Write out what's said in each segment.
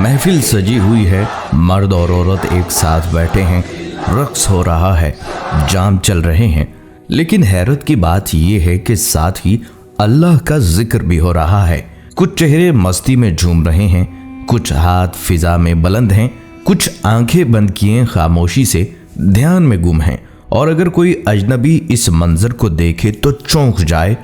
महफिल सजी हुई है, मर्द और औरत एक साथ बैठे हैं, रक्स हो रहा है, जाम चल रहे हैं। लेकिन हैरत की बात यह है कि साथ ही अल्लाह का जिक्र भी हो रहा है। कुछ चेहरे मस्ती में झूम रहे हैं, कुछ हाथ फिजा में बुलंद हैं, कुछ आंखें बंद किए खामोशी से ध्यान में गुम हैं। और अगर कोई अजनबी इस मंजर को देखे तो चौंक जाए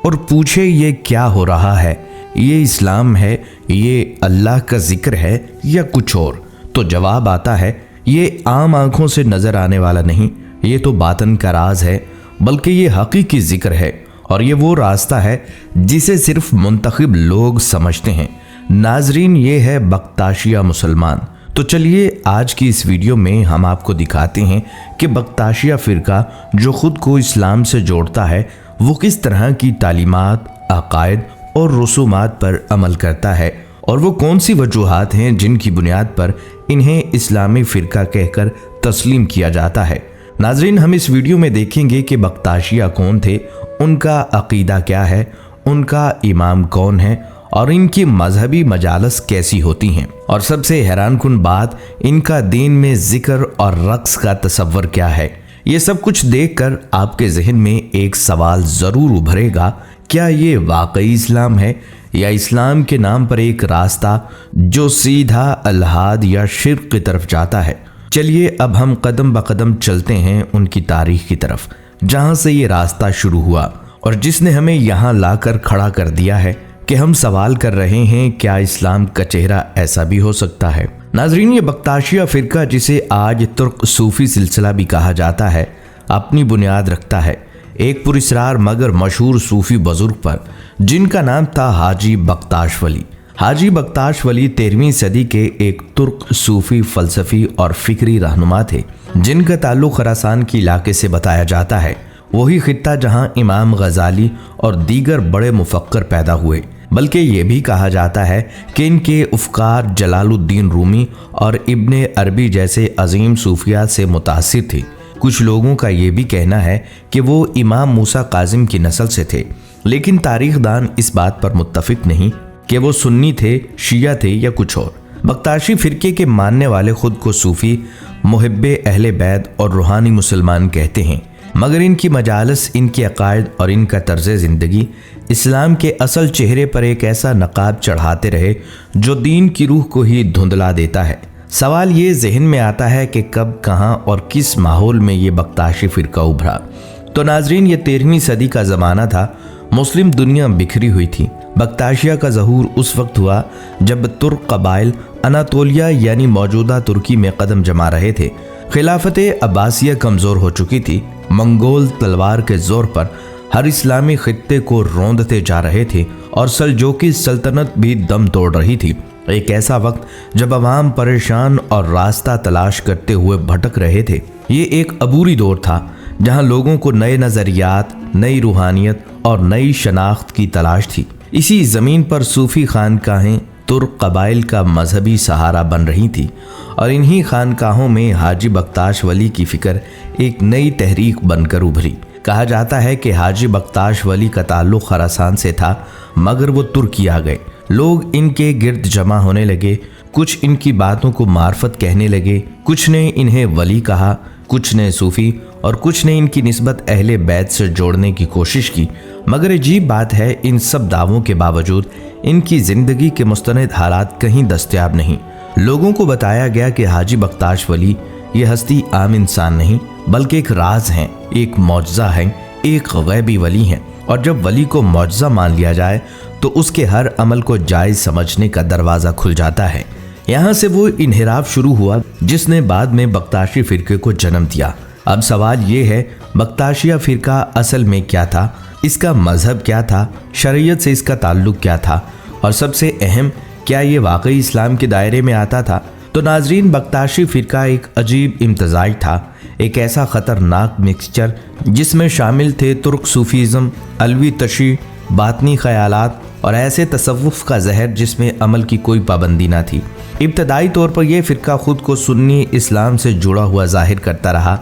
और पूछे ये क्या हो रहा है, ये इस्लाम है, ये अल्लाह का जिक्र है या कुछ और, तो जवाब आता है ये आम आंखों से नजर आने वाला नहीं, ये तो बातन का राज है, बल्कि ये हकीकी जिक्र है और ये वो रास्ता है जिसे सिर्फ मुंतखब लोग समझते हैं। नाजरीन, ये है बख्ताशिया मुसलमान। तो चलिए आज की इस वीडियो में हम आपको दिखाते हैं कि बख्ताशिया फ़िरका जो ख़ुद को इस्लाम से जोड़ता है वो किस तरह की तालीमात, अकायद और रसूमात पर अमल करता है और वो कौन सी वजूहात हैं जिनकी बुनियाद पर इन्हें इस्लामी फ़िरका कहकर तस्लीम किया जाता है। नाजरीन, हम इस वीडियो में देखेंगे कि बख्ताशिया कौन थे, उनका अकीदा क्या है, उनका इमाम कौन है और इनकी मजहबी मजालस कैसी होती हैं, और सबसे हैरानकुन बात, इनका दीन में जिक्र और रक्स का तसव्वुर क्या है। ये सब कुछ देखकर आपके जहन में एक सवाल ज़रूर उभरेगा, क्या ये वाकई इस्लाम है या इस्लाम के नाम पर एक रास्ता जो सीधा अलहाद या शिर्क की तरफ जाता है। चलिए अब हम कदम ब कदम चलते हैं उनकी तारीख की तरफ, जहाँ से ये रास्ता शुरू हुआ और जिसने हमें यहाँ लाकर खड़ा कर दिया है कि हम सवाल कर रहे हैं क्या इस्लाम का चेहरा ऐसा भी हो सकता है। नाजरीन, ये बख्ताशिया फ़िरका जिसे आज तुर्क सूफ़ी सिलसिला भी कहा जाता है, अपनी बुनियाद रखता है एक पुरस्रार मगर मशहूर सूफ़ी बुजुर्ग पर जिनका नाम था हाजी बख्ताश वली। हाजी बख्ताश वली 13वीं सदी के एक तुर्क सूफ़ी फ़लसफ़ी और फ़िक्री रहनुमा थे जिनका ताल्लुक़ खुरासान के इलाके से बताया जाता है। वही खित्ता जहाँ इमाम गज़ाली और दीगर बड़े मुफ़क्कर पैदा हुए। बल्कि ये भी कहा जाता है कि इनके अफ़कार जलालुद्दीन रूमी और इब्ने अरबी जैसे अजीम सूफियात से मुतासिर थे। कुछ लोगों का ये भी कहना है कि वो इमाम मूसा काजिम की नस्ल से थे, लेकिन तारीखदान इस बात पर मुत्तफिक नहीं कि वो सुन्नी थे, शिया थे या कुछ और। बख्ताशी फ़िरके के मानने वाले खुद को सूफ़ी, मुहिब्बे अहले बैत और रूहानी मुसलमान कहते हैं, मगर इनकी मजालस, इनके अकायद और इनका तर्ज ज़िंदगी इस्लाम के असल चेहरे पर एक ऐसा नकाब चढ़ाते रहे जो दीन की रूह को ही धुंधला देता है। सवाल ये जहन में आता है कि कब, कहाँ और किस माहौल में ये बख्ताशी फ़िरका उभरा। तो नाजरीन, ये 13वीं सदी का ज़माना था, मुस्लिम दुनिया बिखरी हुई थी। बख्ताशिया का ज़हूर उस वक्त हुआ जब तुर्क कबाइल अनातोलिया यानी मौजूदा तुर्की में कदम जमा रहे थे। खिलाफत अब्बासिया कमज़ोर हो चुकी थी, मंगोल तलवार के ज़ोर पर हर इस्लामी खित्ते को रौंदते जा रहे थे और सल्जोकी सल्तनत भी दम तोड़ रही थी। एक ऐसा वक्त जब अवाम परेशान और रास्ता तलाश करते हुए भटक रहे थे। ये एक अबूरी दौर था जहां लोगों को नए नज़रियात, नई रूहानियत और नई शनाख्त की तलाश थी। इसी ज़मीन पर सूफ़ी खानकाहें तुर्क कबाइल का मजहबी सहारा बन रही थी और इन्हीं खानकाहों में हाजी बख्ताश वली की फ़िक्र एक नई तहरीक बनकर उभरी। कहा जाता है कि हाजी बख्ताश वली का ताल्लुक़ खुरासान से था, मगर वो तुर्की आ गए। लोग इनके गिर्द जमा होने लगे, कुछ इनकी बातों को मार्फत कहने लगे, कुछ ने इन्हें वली कहा, कुछ ने सूफ़ी और कुछ ने इनकी निस्बत अहले बैत से जोड़ने की कोशिश की। मगर अजीब बात है, इन सब दावों के बावजूद इनकी ज़िंदगी के मुस्तनद हालात कहीं दस्तयाब नहीं। लोगों को बताया गया कि हाजी बख्ताश वली ये हस्ती आम इंसान नहीं बल्कि एक राज हैं, एक मौजज़ा हैं, एक गैबी वली हैं। और जब वली को मौजज़ा मान लिया जाए तो उसके हर अमल को जायज़ समझने का दरवाज़ा खुल जाता है। यहाँ से वो इन्हिराफ शुरू हुआ जिसने बाद में बख्ताशी फ़िरके को जन्म दिया। अब सवाल ये है, बख्ताशिया फ़िरका असल में क्या था, इसका मज़हब क्या था, शरीयत से इसका ताल्लुक़ क्या था और सबसे अहम, क्या ये वाकई इस्लाम के दायरे में आता था। तो नाजरीन, बख्ताशी फ़िरका एक अजीब इम्तज़ाज था, एक ऐसा ख़तरनाक मिक्सचर जिसमें शामिल थे तुर्क सूफ़ीज़म, अलवी तशी, बातनी ख़यालात और ऐसे तसव्वुफ़ का जहर जिसमें अमल की कोई पाबंदी ना थी। इब्तदाई तौर पर यह फ़िरका ख़ुद को सुन्नी इस्लाम से जुड़ा हुआ ज़ाहिर करता रहा,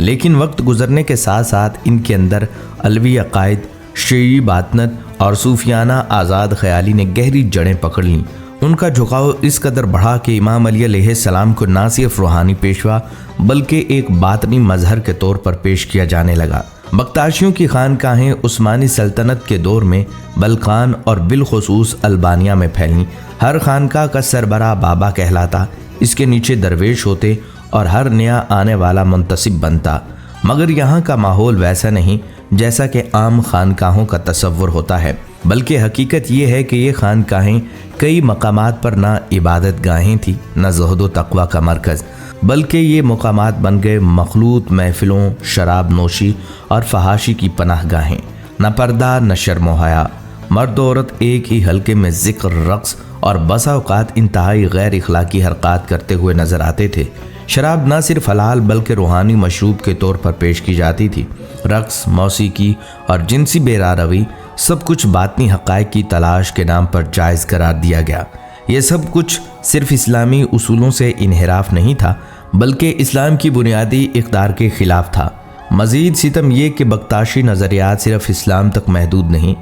लेकिन वक्त गुजरने के साथ साथ इनके अंदर अलवी अकायद, शीई बातनत और सूफियाना आज़ाद ख्याली ने गहरी जड़ें पकड़ लीं उनका झुकाव इस कदर बढ़ा कि इमाम अली अलैहिस्सलाम को ना सिर्फ रूहानी पेशवा बल्कि एक बातनी मजहर के तौर पर पेश किया जाने लगा। बख्ताशियों की खानकाहें उस्मानी सल्तनत के दौर में बल्कान और बिलखुसूस अल्बानिया में फैलीं। हर खानका का सरबराह बाबा कहलाता, इसके नीचे दरवेश होते और हर नया आने वाला मुंतसिब बनता। मगर यहाँ का माहौल वैसा नहीं जैसा कि आम खानकाहों का तसव्वुर होता है, बल्कि हकीकत ये है कि ये खानकाहें कई मकामात पर ना इबादत गाहें थी, न ज़ुहद व तक़वा का मरकज़, बल्कि ये मकामात बन गए मखलूत महफिलों, शराब नोशी और फहाशी की पनाह गाहें। न पर्दा न शर्म व हया, मर्द औरत एक ही हल्के में ज़िक्र, रक़्स और बसा औक़ात इंतहाई गैर इखलाकी हरक़ात करते हुए नज़र आते थे। शराब न सिर्फ हलाल बल्कि रूहानी मशरूब के तौर पर पेश की जाती थी। रक़्स, मौसीकी और जिनसी बेरारवी सब कुछ बातनी हक़ाइक़ की तलाश के नाम पर जायज़ करार दिया गया। ये सब कुछ सिर्फ इस्लामी उसूलों से इन्हिराफ नहीं था, बल्कि इस्लाम की बुनियादी इक़दार के ख़िलाफ़ था। मज़ीद सितम ये कि बख्ताशी नज़रियात सिर्फ इस्लाम तक महदूद नहीं,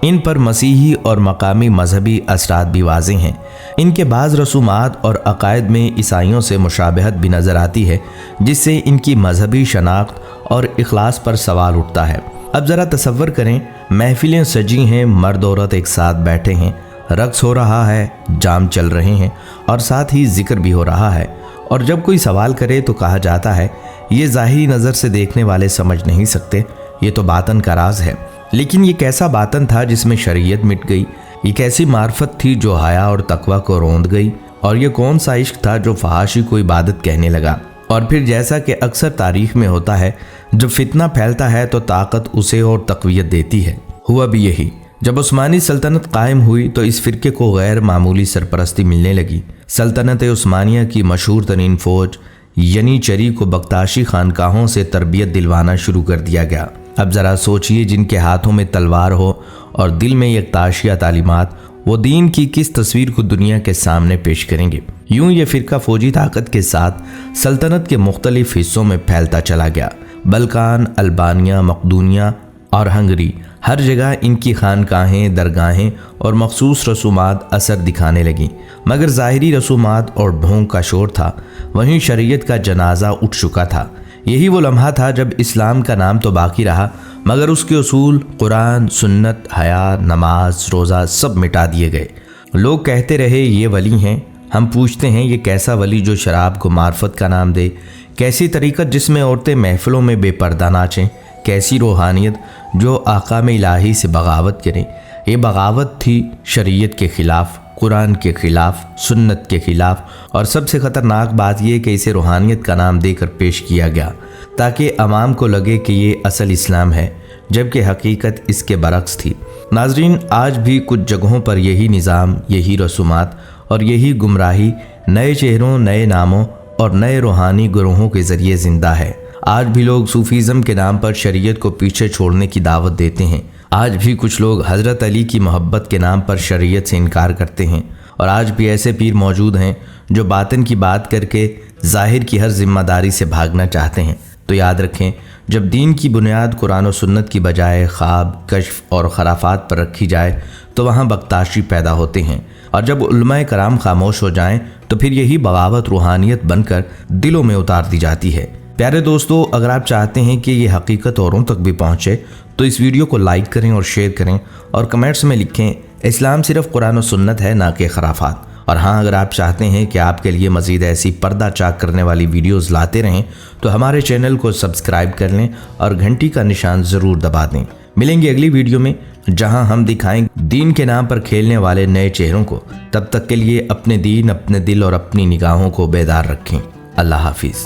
इन पर मसीही और मकामी मजहबी असरात भी वाज़ेह हैं। इनके बाज़ रसूमात और अकायद में ईसाइयों से मुशाबहत भी नज़र आती है, जिससे इनकी मजहबी शनाख्त और इखलास पर सवाल उठता है। अब ज़रा तसव्वुर करें, महफिलें सजी हैं, मर्द औरत एक साथ बैठे हैं, रक़्स हो रहा है, जाम चल रहे हैं और साथ ही ज़िक्र भी हो रहा है। और जब कोई सवाल करे तो कहा जाता है ये ज़ाहिरी नज़र से देखने वाले समझ नहीं सकते, ये तो बातन का राज है। लेकिन ये कैसा बातन था जिसमें शरीयत मिट गई? ये कैसी मार्फत थी जो हया और तकवा को रोंद गई? और ये कौन सा इश्क था जो फहाशी को इबादत कहने लगा? और फिर जैसा कि अक्सर तारीख में होता है, जब फितना फैलता है तो ताकत उसे और तक़वियत देती है। हुआ भी यही। जब उस्मानी सल्तनत कायम हुई तो इस फ़िरके को गैर मामूली सरपरस्ती मिलने लगी। सल्तनत उस्मानिया की मशहूर तरीन फ़ौज यनीचरी को बख्ताशी खानकाहों से तरबियत दिलवाना शुरू कर दिया गया। अब ज़रा सोचिए, जिनके हाथों में तलवार हो और दिल में यकताशिया तालीमात, वो दीन की किस तस्वीर को दुनिया के सामने पेश करेंगे। यूं ये फ़िरका फ़ौजी ताकत के साथ सल्तनत के मुख्तलिफ हिस्सों में फैलता चला गया। बल्कान, अल्बानिया, मकदूनिया और हंगरी, हर जगह इनकी खानकाहें, दरगाहें और मखसूस रसूमात असर दिखाने लगीं। मगर ज़ाहिरी रसूमात और ढोंग का शोर था, वहीं शरीयत का जनाजा उठ चुका था। यही वो लम्हा था जब इस्लाम का नाम तो बाकी रहा, मगर उसके उसूल, कुरान, सुन्नत, हया, नमाज, रोज़ा सब मिटा दिए गए। लोग कहते रहे ये वली हैं। हम पूछते हैं ये कैसा वली जो शराब को मार्फत का नाम दे? कैसी तरीक़त जिसमें औरतें महफिलों में बेपर्दा नाचें? कैसी रूहानियत जो आकाम इलाही से बगावत करें? ये बगावत थी शरीयत के ख़िलाफ़, कुरान के ख़िलाफ़, सुन्नत के ख़िलाफ़। और सबसे ख़तरनाक बात यह कि इसे रूहानियत का नाम देकर पेश किया गया ताकि अवाम को लगे कि ये असल इस्लाम है, जबकि हकीकत इसके बरक्स थी। नाज़रीन, आज भी कुछ जगहों पर यही निज़ाम, यही रसूमात और यही गुमराही नए चेहरों, नए नामों और नए रूहानी गुरोहों के ज़रिए ज़िंदा है। आज भी लोग सूफ़ीज़म के नाम पर शरीयत को पीछे छोड़ने की दावत देते हैं। आज भी कुछ लोग हज़रत अली की मोहब्बत के नाम पर शरीयत से इनकार करते हैं। और आज भी ऐसे पीर मौजूद हैं जो बातिन की बात करके ज़ाहिर की हर जिम्मेदारी से भागना चाहते हैं। तो याद रखें, जब दीन की बुनियाद कुरान और सुन्नत की बजाय ख्वाब, कश्फ और खराफात पर रखी जाए तो वहाँ बख्ताशी पैदा होते हैं। और जब उलमाए कराम खामोश हो जाएं तो फिर यही बगावत रूहानियत बनकर दिलों में उतार दी जाती है। प्यारे दोस्तों, अगर आप चाहते हैं कि ये हकीकत औरों तक भी पहुँचे तो इस वीडियो को लाइक करें और शेयर करें और कमेंट्स में लिखें इस्लाम सिर्फ कुरान और सुन्नत है, ना कि खराफात। और हाँ, अगर आप चाहते हैं कि आपके लिए मज़ीद ऐसी पर्दा चाक करने वाली वीडियोज़ लाते रहें तो हमारे चैनल को सब्सक्राइब कर लें और घंटी का निशान ज़रूर दबा दें। मिलेंगे अगली वीडियो में जहां हम दिखाएंगे दीन के नाम पर खेलने वाले नए चेहरों को। तब तक के लिए अपने दीन, अपने दिल और अपनी निगाहों को बेदार रखें। अल्लाह हाफिज़।